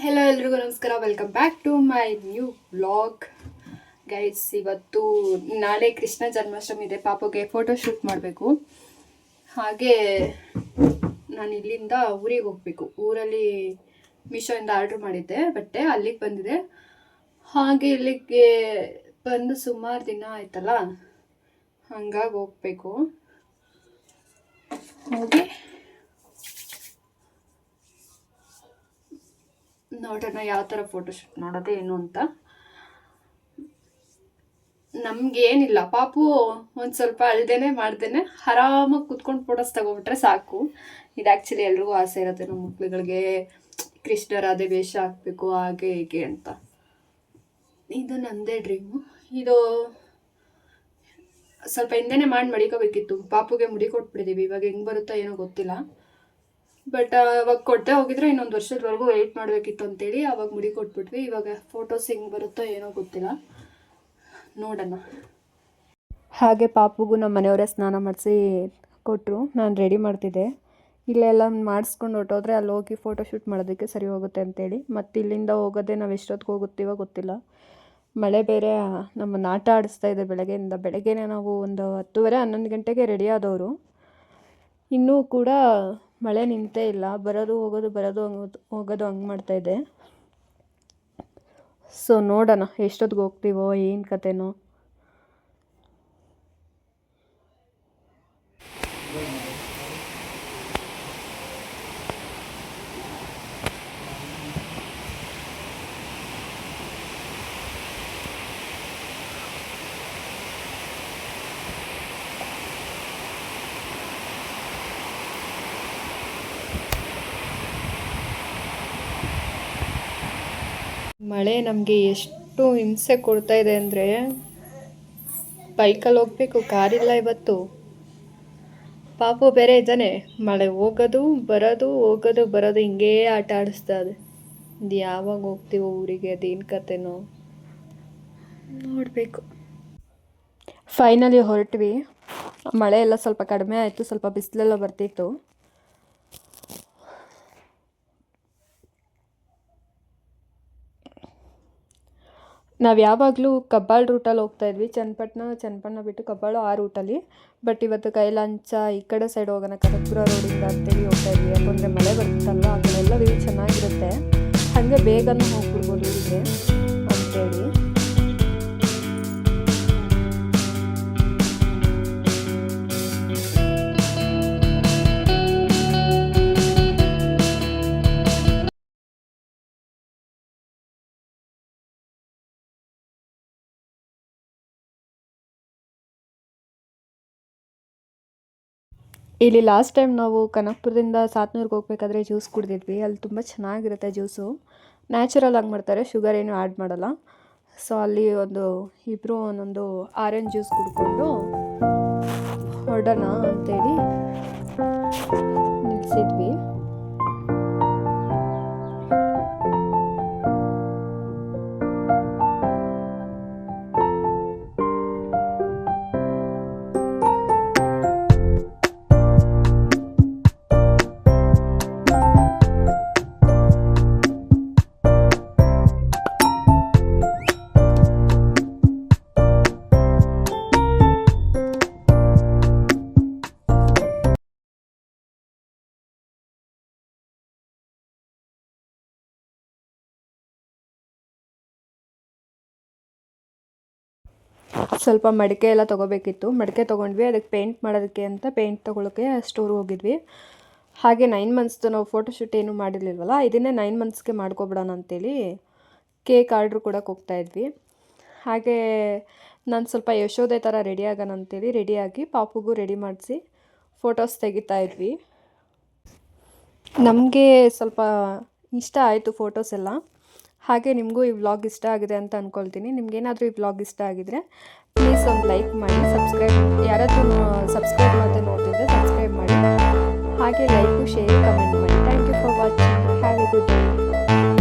Hello ಎಲ್ರಿಗೂ ನಮಸ್ಕಾರ, welcome back to my new vlog. Guys, ಇವತ್ತು ನಾಳೆ ಕೃಷ್ಣ ಜನ್ಮಾಷ್ಟಮಿ ಇದೆ. ಪಾಪುಗೆ ಫೋಟೋ ಶೂಟ್ ಮಾಡಬೇಕು. ಹಾಗೆ ನಾನು ಇಲ್ಲಿಂದ ಊರಿಗೆ ಹೋಗಬೇಕು. ಊರಲ್ಲಿ ಮೀಶೋಯಿಂದ ಆರ್ಡ್ರ್ ಮಾಡಿದ್ದೆ ಬಟ್ಟೆ, ಅಲ್ಲಿಗೆ ಬಂದಿದೆ. ಹಾಗೆ ಇಲ್ಲಿಗೆ ಬಂದು ಸುಮಾರು ದಿನ ಆಯ್ತಲ್ಲ, ಹಂಗಾಗಿ ಹೋಗಬೇಕು. ಹಾಗೆ ನೋಡೋಣ ಯಾವ ಥರ ಫೋಟೋಶೂಟ್ ಮಾಡೋದು ಏನು ಅಂತ. ನಮಗೇನಿಲ್ಲ, ಪಾಪು ಒಂದು ಸ್ವಲ್ಪ ಅಳ್ದೇನೆ ಮಾಡ್ದೇನೆ ಆರಾಮಾಗಿ ಕುತ್ಕೊಂಡು ಫೋಟೋಸ್ ತಗೊಬಿಟ್ರೆ ಸಾಕು. ಇದು ಆ್ಯಕ್ಚುಲಿ ಎಲ್ರಿಗೂ ಆಸೆ ಇರುತ್ತೆ, ನಮ್ಮ ಮಕ್ಳುಗಳಿಗೆ ಕೃಷ್ಣರಾಧೆ ವೇಷ ಹಾಕಬೇಕು ಹಾಗೆ ಹೀಗೆ ಅಂತ. ಇದು ನನ್ನದೇ ಡ್ರೀಮು. ಇದು ಸ್ವಲ್ಪ ಹಿಂದೆನೇ ಮಾಡಿ ಮಡಿಕೋಬೇಕಿತ್ತು. ಪಾಪುಗೆ ಮುಡಿ ಕೊಟ್ಬಿಟ್ಟಿದ್ದೀವಿ, ಇವಾಗ ಹೆಂಗೆ ಬರುತ್ತೋ ಏನೋ ಗೊತ್ತಿಲ್ಲ. ಬಟ್ ಅವಾಗ ಕೊಟ್ಟೆ ಹೋಗಿದ್ರೆ ಇನ್ನೊಂದು ವರ್ಷದವರೆಗೂ ವೆಯ್ಟ್ ಮಾಡಬೇಕಿತ್ತು ಅಂತೇಳಿ ಅವಾಗ ಮುಡಿ ಕೊಟ್ಬಿಟ್ವಿ. ಇವಾಗ ಫೋಟೋಸ್ ಹೆಂಗೆ ಬರುತ್ತೋ ಏನೋ ಗೊತ್ತಿಲ್ಲ, ನೋಡೋಣ. ಹಾಗೆ ಪಾಪುಗೂ ನಮ್ಮ ಮನೆಯವರೇ ಸ್ನಾನ ಮಾಡಿಸಿ ಕೊಟ್ಟರು. ನಾನು ರೆಡಿ ಮಾಡ್ತಿದ್ದೆ. ಇಲ್ಲೆಲ್ಲ ಮಾಡಿಸ್ಕೊಂಡು ಹೊಟ್ಟೋದ್ರೆ ಅಲ್ಲಿ ಹೋಗಿ ಫೋಟೋ ಶೂಟ್ ಮಾಡೋದಕ್ಕೆ ಸರಿ ಹೋಗುತ್ತೆ ಅಂತೇಳಿ. ಮತ್ತು ಇಲ್ಲಿಂದ ಹೋಗೋದೇ ನಾವು ಎಷ್ಟೊತ್ತಿಗೆ ಹೋಗುತ್ತೀವೋ ಗೊತ್ತಿಲ್ಲ. ಮಳೆ ಬೇರೆ ನಮ್ಮನ್ನು ಆಟ ಆಡಿಸ್ತಾ ಇದೆ ಬೆಳಗ್ಗೆಯಿಂದ. ಬೆಳಗ್ಗೆನೇ ನಾವು ಒಂದು 10:30 11 ಗಂಟೆಗೆ ರೆಡಿ ಆದವರು. ಇನ್ನೂ ಕೂಡ ಮಳೆ ನಿಂತೇ ಇಲ್ಲ. ಬರೋದು ಹೋಗೋದು ಹಂಗೆ ಮಾಡ್ತಾಯಿದೆ. ಸೊ ನೋಡೋಣ ಎಷ್ಟೊತ್ತಿಗೆ ಹೋಗ್ತೀವೋ ಏನು ಕತೆನೋ. ಮಳೆ ನಮಗೆ ಎಷ್ಟು ಹಿಂಸೆ ಕೊಡ್ತಾ ಇದೆ ಅಂದರೆ, ಬೈಕಲ್ಲಿ ಹೋಗಬೇಕು, ಕಾರಿಲ್ಲ ಇವತ್ತು. ಪಾಪು ಬೇರೆ ಇದ್ದಾನೆ. ಮಳೆ ಹೋಗೋದು ಬರೋದು ಹಿಂಗೇ ಆಟ ಆಡಿಸ್ತಾ ಇದೆ. ಇದು ಯಾವಾಗ ಹೋಗ್ತೀವೋ ಊರಿಗೆ, ಅದೇನು ಕತೆನೋ ನೋಡಬೇಕು. ಫೈನಲಿ ಹೊರಟ್ವಿ. ಮಳೆ ಎಲ್ಲ ಸ್ವಲ್ಪ ಕಡಿಮೆ ಆಯಿತು, ಸ್ವಲ್ಪ ಬಿಸಿಲೆಲ್ಲ ಬರ್ತಿತ್ತು. ನಾವು ಯಾವಾಗಲೂ ಕಬ್ಬಾಳ್ ರೂಟಲ್ಲಿ ಹೋಗ್ತಾಯಿದ್ವಿ. ಚನ್ನಪಟ್ಟಣ ಬಿಟ್ಟು ಕಬ್ಬಾಳು ಆ ರೂಟಲ್ಲಿ. ಬಟ್ ಇವತ್ತು ಕೈಲಂಚ ಈ ಕಡೆ ಸೈಡ್ ಹೋಗೋಣ, ಕನಕಪುರ ರೋಡಿಂದ ಅಂತೇಳಿ ಹೋಗ್ತಾಯಿದ್ವಿ. ಯಾಕಂದರೆ ಮಳೆ ಬರುತ್ತಲ್ವ, ಆ ಕಡೆ ಎಲ್ಲ ವ್ಯೂ ಚೆನ್ನಾಗಿರುತ್ತೆ. ಹಾಗೆ ಬೇಗನೂ ಹೋಗ್ಬಿಡ್ಬೋದು ಊರಿಗೆ ಅಂತೇಳಿ. ಇಲ್ಲಿ ಲಾಸ್ಟ್ ಟೈಮ್ ನಾವು ಕನಕಪುರದಿಂದ ಸಾತ್ನೂರ್ಗೆ ಹೋಗ್ಬೇಕಾದ್ರೆ ಜ್ಯೂಸ್ ಕುಡಿದಿದ್ವಿ. ಅಲ್ಲಿ ತುಂಬ ಚೆನ್ನಾಗಿರುತ್ತೆ ಜ್ಯೂಸು. ನ್ಯಾಚುರಲ್ ಆಗಿ ಮಾಡ್ತಾರೆ, ಶುಗರ್ ಏನು ಆ್ಯಡ್ ಮಾಡಲ್ಲ. ಸೊ ಅಲ್ಲಿ ಇಬ್ಬರು ಒಂದೊಂದು ಆರೆಂಜ್ ಜ್ಯೂಸ್ ಕುಡ್ಕೊಂಡು ಹೊರಡೋಣ ಅಂತೇಳಿ ನಿಲ್ಲಿಸಿದ್ವಿ. ಸ್ವಲ್ಪ ಮಡಿಕೆ ಎಲ್ಲ ತೊಗೋಬೇಕಿತ್ತು. ಮಡಿಕೆ ತೊಗೊಂಡ್ವಿ. ಅದಕ್ಕೆ ಪೇಂಟ್ ಮಾಡೋದಕ್ಕೆ ಅಂತ ಪೇಂಟ್ ತೊಗೊಳಕ್ಕೆ ಸ್ಟೋರ್ಗೆ ಹೋಗಿದ್ವಿ. ಹಾಗೆ 9 ಮಂತ್ಸ್ದು ನಾವು ಫೋಟೋಶೂಟ್ ಏನೂ ಮಾಡಿರಲಿಲ್ವಲ್ಲ, ಇದನ್ನೇ 9 ಮಂತ್ಸ್ಗೆ ಮಾಡ್ಕೊಬಿಡೋಣ ಅಂತೇಳಿ ಕೇಕ್ ಆರ್ಡ್ರ್ ಕೊಡೋಕೆ ಹೋಗ್ತಾಯಿದ್ವಿ. ಹಾಗೆ ನಾನು ಸ್ವಲ್ಪ ಯಶೋದೆ ಥರ ರೆಡಿ ಆಗೋಣ ಅಂತೇಳಿ ರೆಡಿಯಾಗಿ ಪಾಪುಗೂ ರೆಡಿ ಮಾಡಿಸಿ ಫೋಟೋಸ್ ತೆಗಿತಾಯಿದ್ವಿ. ನಮಗೆ ಸ್ವಲ್ಪ ಇಷ್ಟ ಆಯಿತು ಫೋಟೋಸ್ ಎಲ್ಲ. ಹಾಗೆ ನಿಮಗೂ ಈ ವ್ಲಾಗ್ ಇಷ್ಟ ಆಗಿದೆ ಅಂತ ಅಂದ್ಕೊಳ್ತೀನಿ. ನಿಮಗೇನಾದರೂ ಈ ವ್ಲಾಗ್ ಇಷ್ಟ ಆಗಿದರೆ ಪ್ಲೀಸ್ ಒಂದು ಲೈಕ್ ಮಾಡಿ, ಯಾರಾದರೂ ಸಬ್ಸ್ಕ್ರೈಬ್ ಮಾಡದೆ ನೋಡ್ತಿದ್ದರೆ ಸಬ್ಸ್ಕ್ರೈಬ್ ಮಾಡಿ. ಹಾಗೆ ಲೈಕು, ಶೇರ್, ಕಮೆಂಟ್ ಮಾಡಿ. Thank you for watching. Have a good day.